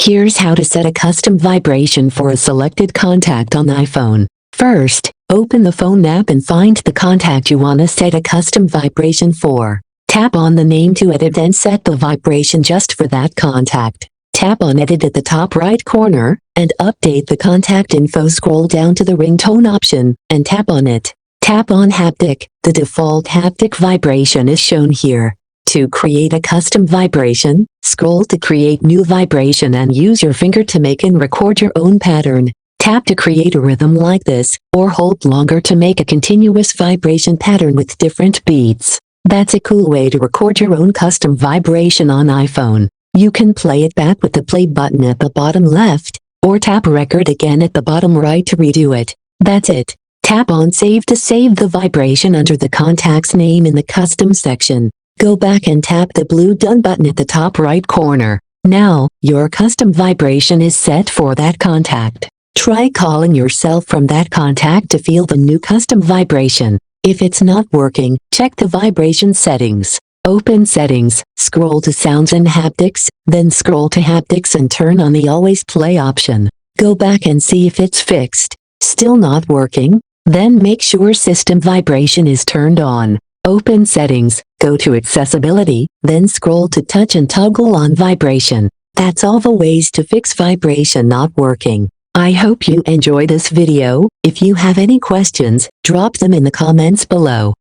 Here's how to set a custom vibration for a selected contact on iPhone. First, open the phone app and find the contact you want to set a custom vibration for. Tap on the name to edit and set the vibration just for that contact. Tap on Edit at the top right corner, and update the contact info. Scroll down to the ringtone option, and tap on it. Tap on Haptic. The default haptic vibration is shown here. To create a custom vibration, scroll to Create New Vibration and use your finger to make and record your own pattern. Tap to create a rhythm like this, or hold longer to make a continuous vibration pattern with different beats. That's a cool way to record your own custom vibration on iPhone. You can play it back with the play button at the bottom left, or tap record again at the bottom right to redo it. That's it. Tap on Save to save the vibration under the contact's name in the Custom section. Go back and tap the blue Done button at the top right corner. Now, your custom vibration is set for that contact. Try calling yourself from that contact to feel the new custom vibration. If it's not working, check the vibration settings. Open Settings, scroll to Sounds and Haptics, then scroll to Haptics and turn on the Always Play option. Go back and see if it's fixed. Still not working? Then make sure System Vibration is turned on. Open Settings, go to Accessibility, then scroll to Touch and toggle on Vibration. That's all the ways to fix vibration not working. I hope you enjoy this video. If you have any questions, drop them in the comments below.